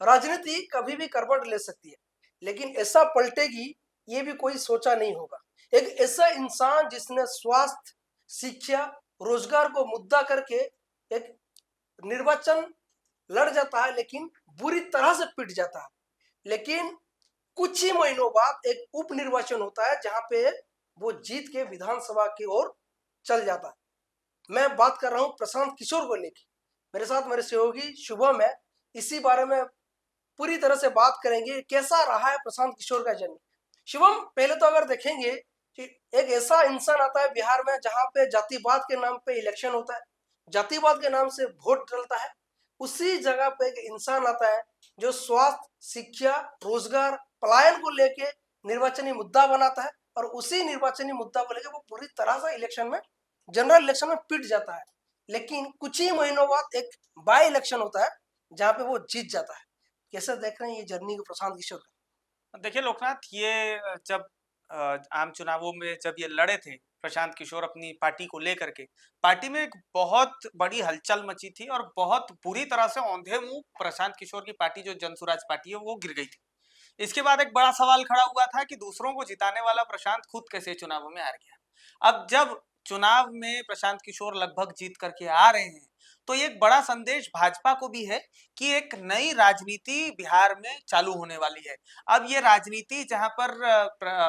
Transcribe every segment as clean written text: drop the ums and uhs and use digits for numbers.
राजनीति कभी भी करवट ले सकती है, लेकिन ऐसा पलटेगी ये भी कोई सोचा नहीं होगा। एक ऐसा इंसान जिसने स्वास्थ्य, शिक्षा, रोजगार को मुद्दा करके एक निर्वाचन लड़ जाता है, लेकिन बुरी तरह से पिट जाता है। लेकिन कुछ ही महीनों बाद एक उप निर्वाचन होता है जहां पे वो जीत के विधानसभा की ओर चल जाता है। मैं बात कर रहा हूं प्रशांत किशोर को लेकर। मेरे साथ मेरे सहयोगी शुभम है। इसी बारे में पूरी तरह से बात करेंगे, कैसा रहा है प्रशांत किशोर का जन्म। शुभम, पहले तो अगर देखेंगे कि एक ऐसा इंसान आता है बिहार में जहां पे जातिवाद के नाम पे इलेक्शन होता है, जातिवाद के नाम से वोट डलता है। उसी जगह पे एक इंसान आता है जो स्वास्थ्य, शिक्षा, रोजगार, पलायन को लेके निर्वाचनी मुद्दा बनाता है, और उसी निर्वाचनी मुद्दा को लेकर वो पूरी तरह से इलेक्शन में, जनरल इलेक्शन में पिट जाता है। लेकिन कुछ ही महीनों बाद एक बाई इलेक्शन होता है जहां पे वो जीत जाता है। कैसे देख रहे हैं ये जर्नी को प्रशांत किशोर का? देखिए लोकनाथ, ये जब आम चुनावों में जब ये लड़े थे प्रशांत किशोर अपनी पार्टी को लेकर के, पार्टी में एक बहुत बड़ी हलचल मची थी और बहुत बुरी तरह से औंधे मुंह प्रशांत किशोर की पार्टी जो जन स्वराज पार्टी है वो गिर गई थी। इसके बाद एक बड़ा सवाल खड़ा हुआ था कि दूसरों को जिताने वाला प्रशांत खुद कैसे चुनावों में हार गया। अब जब चुनाव में प्रशांत किशोर लगभग जीत करके आ रहे हैं, तो ये एक बड़ा संदेश भाजपा को भी है कि एक नई राजनीति बिहार में चालू होने वाली है। अब ये राजनीति जहां पर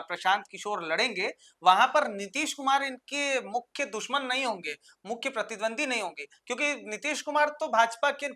प्रशांत किशोर लड़ेंगे, वहां पर नीतीश कुमार इनके मुख्य दुश्मन नहीं होंगे, मुख्य प्रतिद्वंदी नहीं होंगे, क्योंकि नीतीश कुमार तो भाजपा के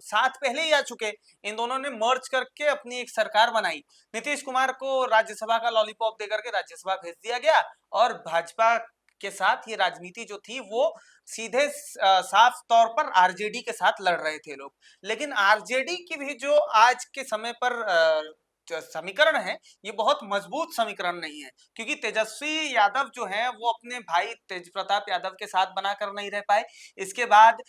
साथ पहले ही आ चुके। इन दोनों ने मर्ज करके अपनी एक सरकार बनाई। नीतीश कुमार को राज्यसभा का लॉलीपॉप देकर के राज्यसभा भेज दिया गया, और भाजपा के साथ ये राजनीति जो थी वो सीधे साफ तौर पर आरजेडी के साथ लड़ रहे थे लोग। लेकिन आरजेडी की भी जो आज के समय पर जो समीकरण है, ये बहुत मजबूत समीकरण नहीं है, क्योंकि तेजस्वी यादव जो है वो अपने भाई तेज प्रताप यादव के साथ बनाकर नहीं रह पाए। इसके बाद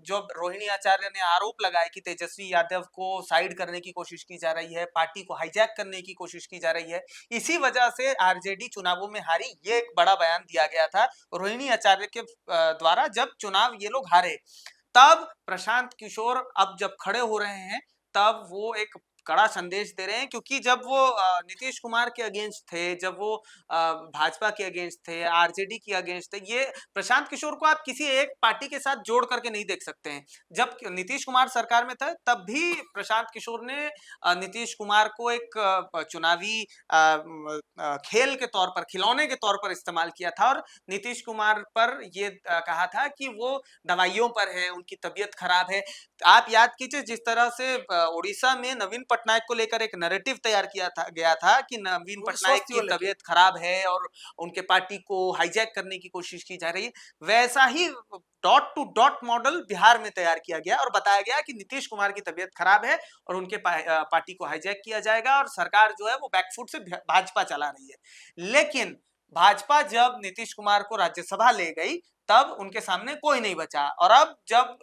जो रोहिणी आचार्य ने आरोप लगाया कि तेजस्वी यादव को साइड करने की कोशिश की जा रही है, पार्टी को हाईजैक करने की कोशिश की जा रही है, इसी वजह से आरजेडी चुनावों में हारी, ये एक बड़ा बयान दिया गया था रोहिणी आचार्य के द्वारा जब चुनाव ये लोग हारे। तब प्रशांत किशोर अब जब खड़े हो रहे हैं, तब वो एक कड़ा संदेश दे रहे हैं, क्योंकि जब वो नीतीश कुमार के अगेंस्ट थे, जब वो भाजपा के अगेंस्ट थे, आरजेडी के अगेंस्ट थे, ये प्रशांत किशोर को आप किसी एक पार्टी के साथ जोड़ करके नहीं देख सकते हैं। जब नीतीश कुमार सरकार में था, तब भी प्रशांत किशोर ने नीतीश कुमार को एक चुनावी खेल के तौर पर, खिलौने के तौर पर इस्तेमाल किया था, और नीतीश कुमार पर ये कहा था कि वो दवाइयों पर है, उनकी तबीयत खराब है। आप याद कीजिए जिस तरह से उड़ीसा में नवीन पटनायक को लेकर एक नैरेटिव तैयार किया था गया था कि नवीन पटनायक स्वास्थ्य की को लेके तबीयत खराब है और उनके पार्टी को हाईजैक करने की कोशिश की जा रही है, वैसा ही dot to dot model Bihar में तैयार किया गया और बताया गया कि नीतीश कुमार की तबीयत खराब है और उनके पार्टी को हाईजैक किया जाएगा और सरकार जो है वो बैकफुट से भाजपा चला रही है। लेकिन भाजपा जब नीतीश कुमार को राज्यसभा ले गई, तब उनके सामने कोई नहीं बचा, और अब जब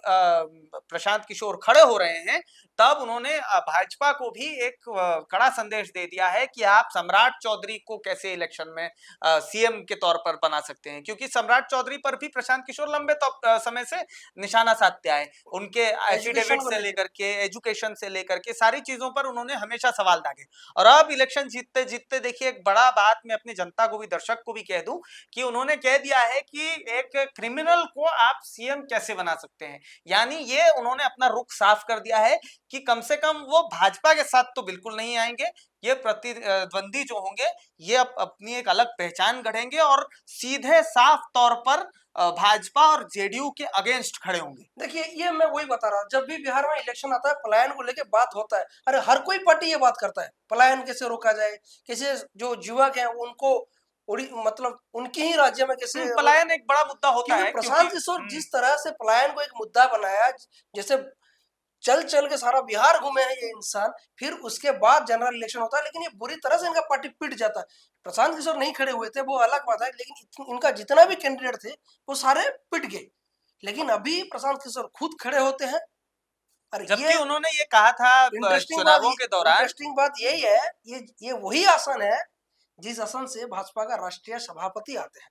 प्रशांत किशोर खड़े हो रहे हैं, तब उन्होंने भाजपा को भी एक कड़ा संदेश दे दिया है कि आप सम्राट चौधरी को कैसे इलेक्शन में सीएम के तौर पर बना सकते हैं, क्योंकि सम्राट चौधरी पर भी प्रशांत किशोर लंबे समय से निशाना साधते आए। उनके एजुकेशन एफिडेविट को से लेके। लेकर के, एजुकेशन से लेकर के, सारी चीजों पर उन्होंने हमेशा सवाल दागे। और अब इलेक्शन जीतते जीतते देखिए, एक बड़ा बात मैं अपनी जनता को भी, दर्शक को भी कह दूं, कि उन्होंने कह दिया है कि एक क्रिमिनल को आप सीएम कैसे बना सकते हैं। यानी ये उन्होंने अपना रुख साफ कर दिया है कि कम से कम वो भाजपा के साथ तो बिल्कुल नहीं आएंगे, ये प्रतिद्वंदी जो होंगे ये अपनी एक अलग पहचान गढ़ेंगे और सीधे साफ तौर पर भाजपा और जेडीयू के अगेंस्ट खड़े होंगे। देखिए, ये मैं वही बता रहा हूँ, जब भी बिहार में इलेक्शन आता है पलायन को लेके बात होता है। अरे हर कोई पार्टी ये बात करता है, पलायन कैसे रोका जाए, कैसे जो युवक हैं उनको मतलब उनके ही राज्य में कैसे। पलायन एक बड़ा मुद्दा होता क्योंकि है, क्योंकि प्रशांत किशोर जिस तरह से पलायन को एक मुद्दा बनाया, जैसे चल चल के सारा बिहार घूमे हैं ये इंसान, फिर उसके बाद जनरल इलेक्शन होता है, लेकिन ये बुरी तरह से इनका पार्टी पिट जाता है। प्रशांत किशोर नहीं खड़े हुए थे वो अलग बात है, लेकिन इनका जितना भी कैंडिडेट थे वो सारे पिट गए। लेकिन अभी प्रशांत किशोर खुद खड़े होते हैं। और जबकि ये उन्होंने ये कहा था चुनावों के दौरान। इंटरेस्टिंग बात यही है, ये वही आसन है जिस आसन से भाजपा का राष्ट्रीय सभापति आते हैं।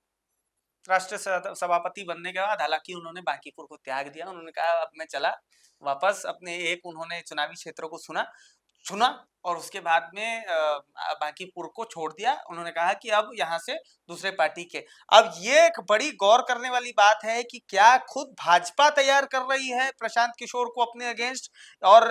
सभापति बनने के बाद हालांकि उन्होंने बांकीपुर को त्याग दिया। उन्होंने कहा अब मैं चला वापस अपने, एक उन्होंने चुनावी क्षेत्रों को चुना और उसके बाद में बांकीपुर को छोड़ दिया। उन्होंने कहा कि अब यहाँ से दूसरे पार्टी के। अब ये एक बड़ी गौर करने वाली बात है कि क्या खुद भाजपा तैयार कर रही है प्रशांत किशोर को अपने अगेंस्ट, और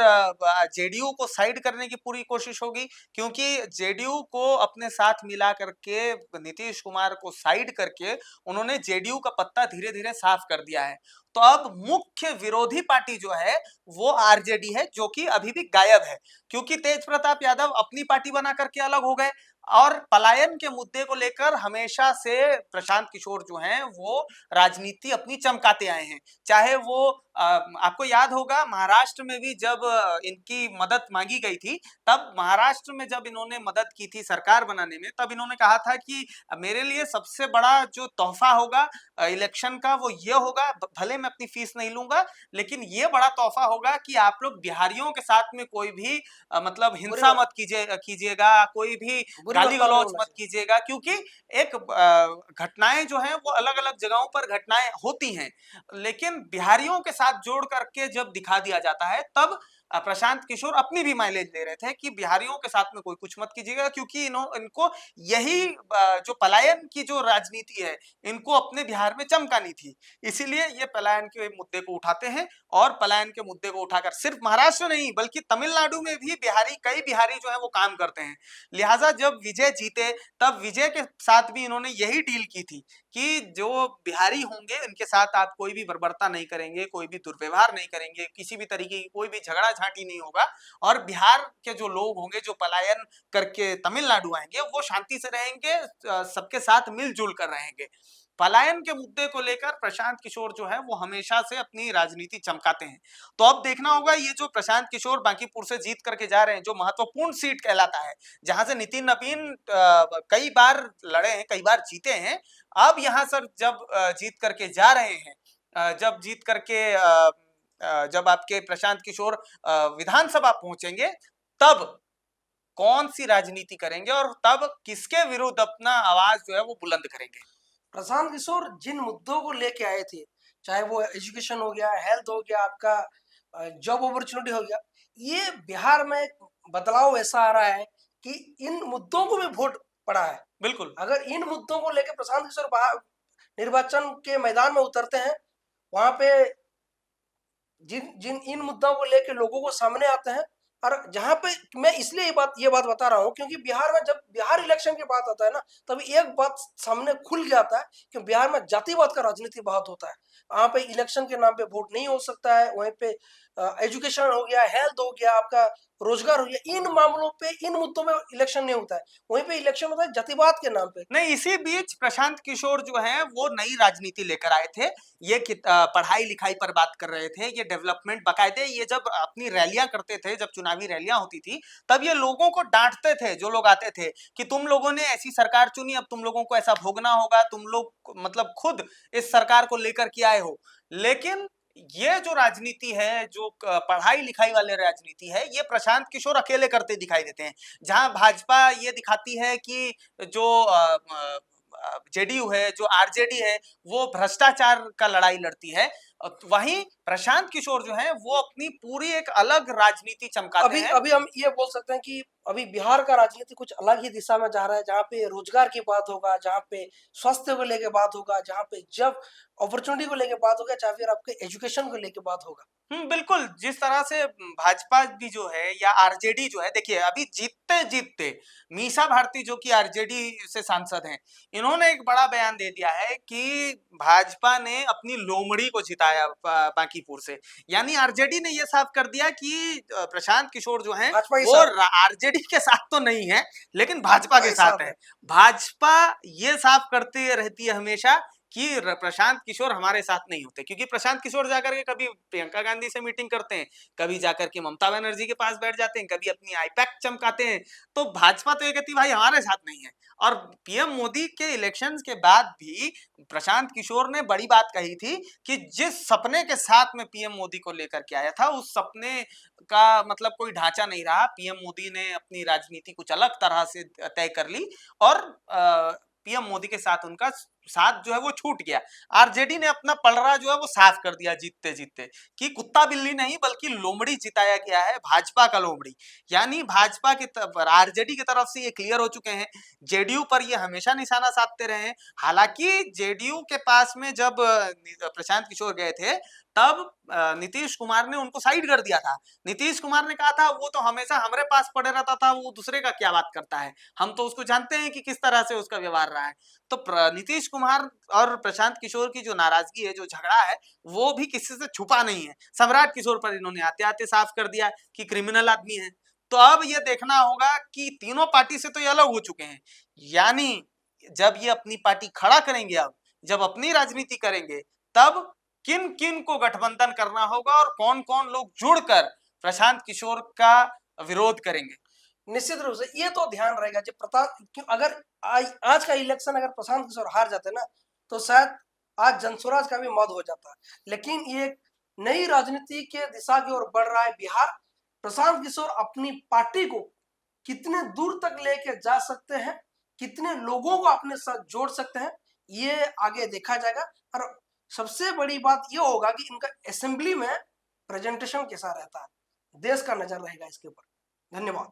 जेडीयू को साइड करने की पूरी कोशिश होगी, क्योंकि जेडीयू को अपने साथ मिला करके नीतीश कुमार को साइड करके उन्होंने जेडीयू का पत्ता धीरे धीरे साफ कर दिया है। तो अब मुख्य विरोधी पार्टी जो है वो आरजेडी है, जो कि अभी भी गायब है, क्योंकि तेज प्रताप यादव अपनी पार्टी बना करके अलग हो गए। और पलायन के मुद्दे को लेकर हमेशा से प्रशांत किशोर जो हैं वो राजनीति अपनी चमकाते आए हैं। चाहे वो आपको याद होगा महाराष्ट्र में भी जब इनकी मदद मांगी गई थी, तब महाराष्ट्र में जब इन्होंने मदद की थी सरकार बनाने में, तब इन्होंने कहा था कि मेरे लिए सबसे बड़ा जो तोहफा होगा इलेक्शन का वो ये होगा, भले मैं अपनी फीस नहीं लूंगा, लेकिन ये बड़ा तोहफा होगा कि आप लोग बिहारियों के साथ में कोई भी मतलब हिंसा मत कीजिएगा, कोई भी गाली गलौज मत कीजिएगा, क्योंकि एक घटनाएं जो हैं वो अलग अलग जगहों पर घटनाएं होती हैं, लेकिन बिहारियों के साथ जोड़ करके जब दिखा दिया जाता है तब प्रशांत किशोर अपनी भी माइलेज ले रहे थे कि बिहारियों के साथ में कोई कुछ मत कीजिएगा, क्योंकि इनको यही जो पलायन की जो राजनीति है इनको अपने बिहार में चमकानी थी। इसीलिए ये पलायन के मुद्दे को उठाते हैं, और पलायन के मुद्दे को उठाकर सिर्फ महाराष्ट्र नहीं बल्कि तमिलनाडु में भी कई बिहारी जो है वो काम करते हैं। लिहाजा जब विजय जीते तब विजय के साथ भी इन्होंने यही डील की थी कि जो बिहारी होंगे इनके साथ आप कोई भी बर्बरता नहीं करेंगे, कोई भी दुर्व्यवहार नहीं करेंगे, किसी भी तरीके की कोई भी झगड़ा झांटी नहीं होगा, और बिहार के जो लोग होंगे जो पलायन करके तमिलनाडु आएंगे वो शांति से रहेंगे, सबके साथ मिलजुल कर रहेंगे। पलायन के मुद्दे को लेकर प्रशांत किशोर जो है वो हमेशा से अपनी राजनीति चमकाते हैं। तो अब देखना होगा ये जो प्रशांत किशोर बांकीपुर से जीत करके जा रहे हैं, जो महत्वपूर्ण सीट कहलाता है, जहां से नितिन नवीन कई बार लड़े हैं, कई बार जीते हैं, अब यहाँ सर जब जीत करके जा रहे हैं, जब आपके प्रशांत किशोर विधानसभा पहुंचेंगे, तब कौन सी राजनीति करेंगे और तब किसके विरुद्ध अपना आवाज जो है वो बुलंद करेंगे। प्रशांत किशोर जिन मुद्दों को लेके आए थे, चाहे वो एजुकेशन हो गया, हेल्थ हो गया, आपका जॉब अपॉर्चुनिटी हो गया, ये बिहार में बदलाव ऐसा आ रहा है कि इन मुद्दों को भी वोट पड़ा है। बिल्कुल, अगर इन मुद्दों को लेकर प्रशांत किशोर बाहर निर्वाचन के मैदान में उतरते हैं, वहां पे जिन जिन इन मुद्दों को लेकर लोगों को सामने आते हैं, और जहां पे मैं इसलिए ये बात बता रहा हूं क्योंकि बिहार में जब बिहार इलेक्शन की बात आता है ना, तभी एक बात सामने खुल के आता है कि बिहार में जातिवाद का राजनीति बहुत होता है। वहां पे इलेक्शन के नाम पे वोट नहीं हो सकता है, वहीं पे एजुकेशन हो गया, हेल्थ हो गया, आपका रोजगार हो गया, इन मामलों पे, इन मुद्दों में इलेक्शन नहीं होता है, वहीं पे इलेक्शन होता है जातिवाद के नाम पे। नहीं, इसी बीच प्रशांत किशोर जो है वो नई राजनीति लेकर आए थे। ये पढ़ाई लिखाई पर बात कर रहे थे, ये डेवलपमेंट, बाकायदे ये जब अपनी रैलियां करते थे, जब चुनावी रैलियां होती थी, तब ये लोगों को डांटते थे, जो लोग आते थे, कि तुम लोगों ने ऐसी सरकार चुनी, अब तुम लोगों को ऐसा भोगना होगा, तुम लोग मतलब खुद इस सरकार को लेकर के आए हो। लेकिन ये जो राजनीति है, जो पढ़ाई लिखाई वाले राजनीति है, ये प्रशांत किशोर अकेले करते दिखाई देते हैं। जहां भाजपा ये दिखाती है कि जो जेडीयू है, जो आरजेडी है, वो भ्रष्टाचार का लड़ाई लड़ती है, वहीं प्रशांत किशोर जो है वो अपनी पूरी एक अलग राजनीति चमकाते हैं। अभी हम ये बोल सकते हैं कि अभी बिहार का राजनीति कुछ अलग ही दिशा में जा रहा है, जहाँ पे रोजगार की बात होगा, जहाँ पे स्वास्थ्य को लेके बात होगा, जहाँ पे जब अपॉर्चुनिटी को लेके बात होगा, चाहे फिर आपके एजुकेशन को लेके बात होगा। बिल्कुल, जिस तरह से भाजपा भी जो है या आरजेडी जो है, देखिए अभी जीतते जीतते मीसा भारती जो कि आरजेडी से सांसद हैं, इन्होंने एक बड़ा बयान दे दिया है कि भाजपा ने अपनी लोमड़ी को जिताया बांकीपुर से। यानी आरजेडी ने ये साफ कर दिया कि प्रशांत किशोर जो हैं वो आरजेडी के साथ तो नहीं है, लेकिन भाजपा के साथ है। भाजपा ये साफ करती रहती है हमेशा कि प्रशांत किशोर हमारे साथ नहीं होते, क्योंकि प्रशांत किशोर जाकर के कभी प्रियंका गांधी से मीटिंग करते हैं, कभी जाकर के ममता बनर्जी के पास बैठ जाते हैं, कभी अपनी आईपैक चमकाते हैं। तो भाजपा तो ये कहती भाई हमारे साथ नहीं है। और पीएम मोदी के इलेक्शंस के बाद भी प्रशांत किशोर ने बड़ी बात कही थी कि जिस सपने के साथ में पीएम मोदी को लेकर के आया था, उस सपने का मतलब कोई ढांचा नहीं रहा। पीएम मोदी ने अपनी राजनीति कुछ अलग तरह से तय कर ली और पीएम मोदी के साथ उनका साथ जो है वो छूट गया। आरजेडी ने अपना पलड़ा जो है वो साफ कर दिया जीतते जीतते, कि कुत्ता बिल्ली नहीं बल्कि लोमड़ी जिताया गया है, भाजपा का लोमड़ी। यानी भाजपा की आरजेडी की तरफ से ये क्लियर हो चुके हैं, जेडीयू पर ये हमेशा निशाना साधते रहे हैं। हालांकि जेडीयू के पास में जब प्रशांत किशोर गए थे तब नीतीश कुमार ने उनको साइड कर दिया था। नीतीश कुमार ने कहा था वो तो हमेशा हमारे पास पड़े रहता था, वो दूसरे का क्या बात करता है, हम तो उसको जानते हैं कि किस तरह से उसका व्यवहार रहा है। तो नीतीश कुमार और प्रशांत किशोर की जो नाराजगी है, जो झगड़ा है, वो भी किसी से छुपा नहीं है। सम्राट किशोर पर इन्होंने आते आते साफ कर दिया कि क्रिमिनल आदमी है। तो अब ये देखना होगा कि तीनों पार्टी से तो ये अलग हो चुके हैं, यानी जब ये अपनी पार्टी खड़ा करेंगे, अब जब अपनी राजनीति करेंगे, तब किन किन को गठबंधन करना होगा और कौन कौन लोग जुड़कर प्रशांत किशोर का विरोध करेंगे। निश्चित रूप से ये तो ध्यान रहेगा जब अगर आज का इलेक्शन अगर प्रशांत किशोर हार जाते ना, तो शायद आज जनस्वराज का भी मौत हो जाता। लेकिन ये नई राजनीति के दिशा की ओर बढ़ रहा है बिहार। प्रशांत किशोर अपनी पार्टी को कितने दूर तक लेके जा सकते हैं, कितने लोगों को अपने साथ जोड़ सकते हैं, ये आगे देखा जाएगा। और सबसे बड़ी बात ये होगा कि इनका असेंबली में प्रेजेंटेशन कैसा रहता है, देश का नजर रहेगा इसके ऊपर। धन्यवाद।